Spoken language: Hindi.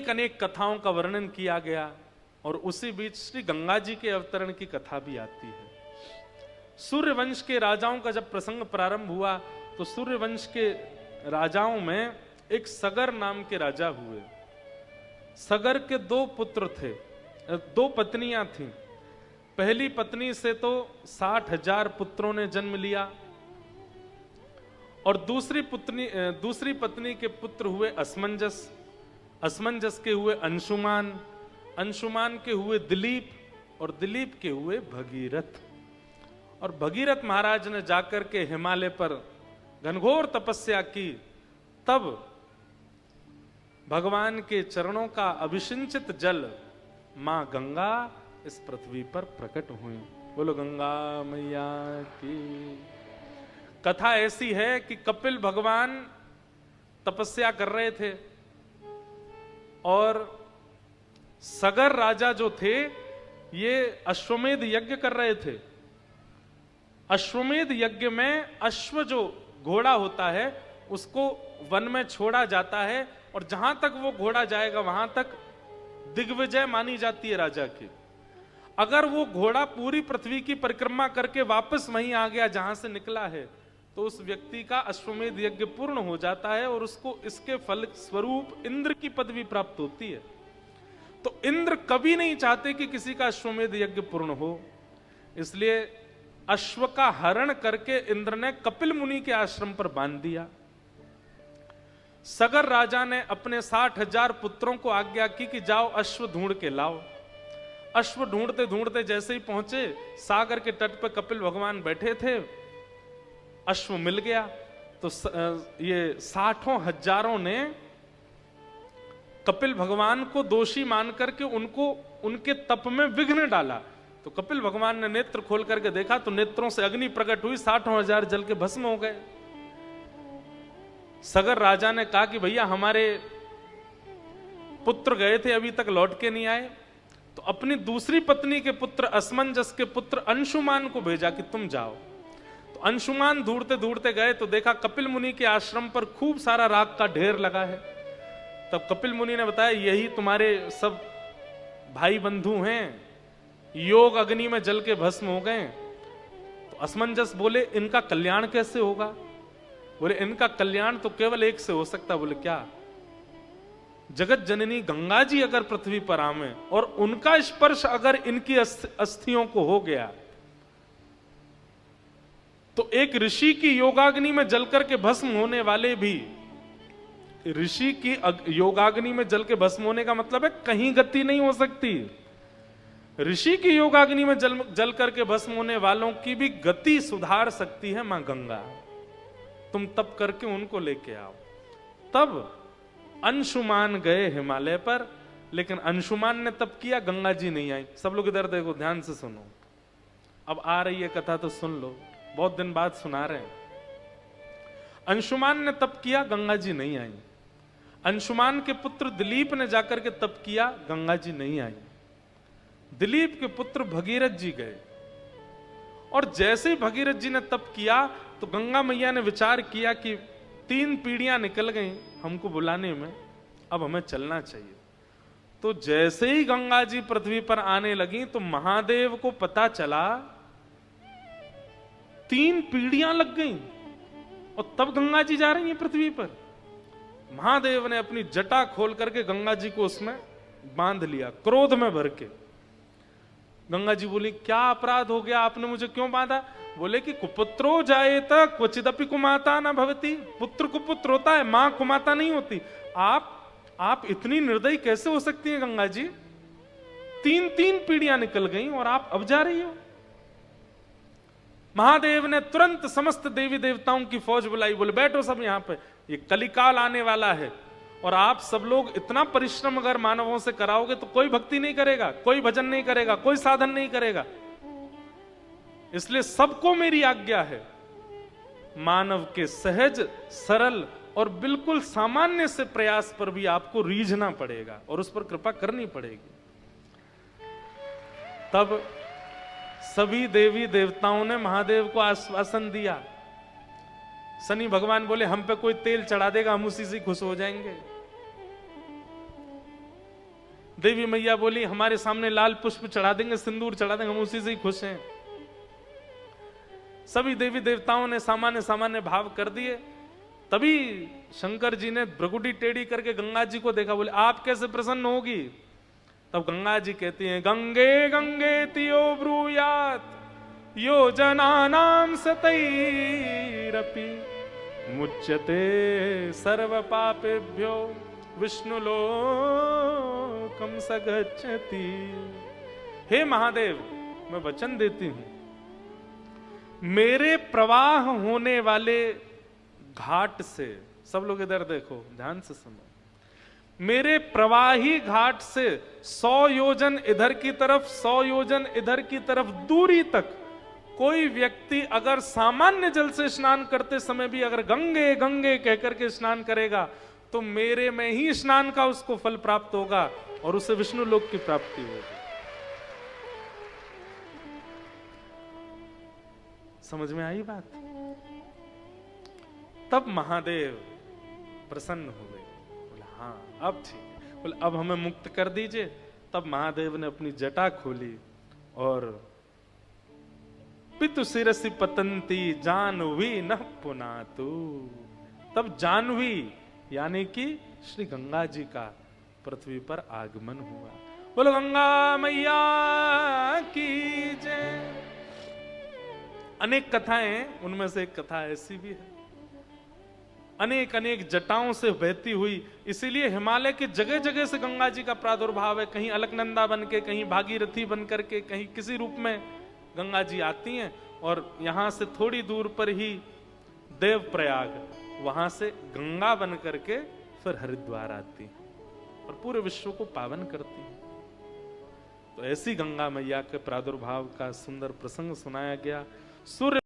अनेक अनेक कथाओं का वर्णन किया गया और उसी बीच श्री गंगा जी के अवतरण की कथा भी आती है। सूर्यवंश के राजाओं का जब प्रसंग प्रारंभ हुआ तो सूर्यवंश के राजाओं में एक सगर नाम के राजा हुए। सगर के 2 पुत्र थे, 2 पत्नियां थीं। पहली पत्नी से तो 60,000 पुत्रों ने जन्म लिया और दूसरी पत्नी के पुत्र हुए असमंजस, असमंजस के हुए अंशुमान, अंशुमान के हुए दिलीप और दिलीप के हुए भगीरथ। और भगीरथ महाराज ने जाकर के हिमालय पर घनघोर तपस्या की, तब भगवान के चरणों का अभिषिंचित जल मां गंगा इस पृथ्वी पर प्रकट हुई। बोलो गंगा मैया की। कथा ऐसी है कि कपिल भगवान तपस्या कर रहे थे और सगर राजा जो थे ये अश्वमेध यज्ञ कर रहे थे। अश्वमेध यज्ञ में अश्व जो घोड़ा होता है उसको वन में छोड़ा जाता है और जहां तक वो घोड़ा जाएगा वहां तक दिग्विजय मानी जाती है राजा की। अगर वो घोड़ा पूरी पृथ्वी की परिक्रमा करके वापस वहीं आ गया जहां से निकला है तो उस व्यक्ति का अश्वमेध यज्ञ पूर्ण हो जाता है और उसको इसके फल स्वरूप इंद्र की पदवी प्राप्त होती है। तो इंद्र कभी नहीं चाहते कि किसी का अश्वमेध यज्ञ पूर्ण हो, इसलिए अश्व का हरण करके इंद्र ने कपिल मुनि के आश्रम पर बांध दिया। सगर राजा ने अपने 60,000 पुत्रों को आज्ञा की कि जाओ अश्व ढूंढ के लाओ। अश्व ढूंढते ढूंढते जैसे ही पहुंचे सागर के तट पर कपिल भगवान बैठे थे, अश्व मिल गया। तो ये 60,000 ने कपिल भगवान को दोषी मान करके उनको उनके तप में विघ्न डाला। तो कपिल भगवान ने नेत्र खोल करके देखा तो नेत्रों से अग्नि प्रकट हुई, 60,000 जल के भस्म हो गए। सगर राजा ने कहा कि भैया हमारे पुत्र गए थे अभी तक लौट के नहीं आए। तो अपनी दूसरी पत्नी के पुत्र असमंजस के पुत्र अंशुमान को भेजा कि तुम जाओ। तो अंशुमान ढूंढते ढूंढते गए तो देखा कपिल मुनि के आश्रम पर खूब सारा राख का ढेर लगा है। तब कपिल मुनि ने बताया यही तुम्हारे सब भाई बंधु हैं, योग अग्नि में जल के भस्म हो गए। तो असमंजस बोले इनका कल्याण कैसे होगा? बोले इनका कल्याण तो केवल एक से हो सकता। बोले क्या? जगत जननी गंगा जी अगर पृथ्वी पर आवे और उनका स्पर्श अगर इनकी अस्थियों को हो गया तो एक ऋषि की योगाग्नि में जलकर के भस्म होने वाले भी, ऋषि की योगाग्नि में जल के भस्म होने का मतलब है कहीं गति नहीं हो सकती। ऋषि की योगाग्नि में जल करके भस्म होने वालों की भी गति सुधार सकती है मां गंगा। तुम तप करके उनको लेके आओ। तब अंशुमान गए हिमालय पर, लेकिन अंशुमान ने तप किया, गंगा जी नहीं आई। सब लोग इधर देखो, ध्यान से सुनो। अब आ रही है कथा तो सुन लो, बहुत दिन बाद सुना रहे हैं। अंशुमान ने तप किया, गंगा जी नहीं आई। अंशुमान के पुत्र दिलीप ने जाकर के तप किया, गंगा जी नहीं आई। दिलीप के पुत्र भगीरथ जी गए और जैसे ही भगीरथ जी ने तप किया तो गंगा मैया ने विचार किया कि 3 पीढ़ियां निकल गई हमको बुलाने में, अब हमें चलना चाहिए। तो जैसे ही गंगा जी पृथ्वी पर आने लगी तो महादेव को पता चला 3 पीढ़ियां लग गई और तब गंगा जी जा रही हैं पृथ्वी पर। महादेव ने अपनी जटा खोल करके गंगा जी को उसमें बांध लिया, क्रोध में भर के। गंगा जी बोली क्या अपराध हो गया, आपने मुझे क्यों बांधा? बोले कि कुपुत्रो जायेत क्वचिदपि कुमाता न भवति। पुत्र कुपुत्र होता है, मां कुमाता नहीं होती। आप इतनी निर्दयी कैसे हो सकती हैं गंगा जी? 3 पीढ़ियां निकल गई और आप अब जा रही हो। महादेव ने तुरंत समस्त देवी देवताओं की फौज बुलाई। बोले बैठो सब यहां पे, ये कलिकाल आने वाला है और आप सब लोग इतना परिश्रम अगर मानवों से कराओगे तो कोई भक्ति नहीं करेगा, कोई भजन नहीं करेगा, कोई साधन नहीं करेगा। इसलिए सबको मेरी आज्ञा है, मानव के सहज सरल और बिल्कुल सामान्य से प्रयास पर भी आपको रीझना पड़ेगा और उस पर कृपा करनी पड़ेगी। तब सभी देवी देवताओं ने महादेव को आश्वासन दिया। शनि भगवान बोले हम पे कोई तेल चढ़ा देगा, हम उसी से खुश हो जाएंगे। देवी मैया बोली हमारे सामने लाल पुष्प चढ़ा देंगे, सिंदूर चढ़ा देंगे, हम उसी से ही खुश हैं। सभी देवी देवताओं ने सामान्य सामान्य भाव कर दिए। तभी शंकर जी ने भ्रकुटी टेढ़ी करके गंगा जी को देखा, बोले आप कैसे प्रसन्न होगी? तब गंगा जी कहती हैं, गंगे गंगे तियो ब्रूयात योजनानां सतैरपि मुच्यते सर्व पापेभ्यो विष्णुलोकम सगच्छति। हे महादेव, मैं वचन देती हूं, मेरे प्रवाह होने वाले घाट से, सब लोग इधर देखो, ध्यान से सुनो, मेरे प्रवाही घाट से 100 योजन इधर की तरफ 100 योजन इधर की तरफ दूरी तक कोई व्यक्ति अगर सामान्य जल से स्नान करते समय भी अगर गंगे गंगे कहकर के स्नान करेगा तो मेरे में ही स्नान का उसको फल प्राप्त होगा और उसे विष्णु लोक की प्राप्ति होगी। समझ में आई बात? तब महादेव प्रसन्न हो गए, बोला हाँ अब ठीक है, बोले अब हमें मुक्त कर दीजिए। तब महादेव ने अपनी जटा खोली और पितु शिरसि पतंती जानवी न पुनातु। तब जानवी यानी कि श्री गंगा जी का पृथ्वी पर आगमन हुआ। बोलो गंगा मैया की जय। अनेक कथाएं, उनमें से एक कथा ऐसी भी है, अनेक अनेक जटाओं से बहती हुई, इसीलिए हिमालय के जगह जगह से गंगा जी का प्रादुर्भाव है। कहीं अलकनंदा बन के, कहीं भागीरथी बन करके, कहीं किसी रूप में गंगा जी आती हैं। और यहां से थोड़ी दूर पर ही देवप्रयाग, वहां से गंगा बन करके फिर हरिद्वार आती हैं और पूरे विश्व को पावन करती हैं। तो ऐसी गंगा मैया के प्रादुर्भाव का सुंदर प्रसंग सुनाया गया। सूर्य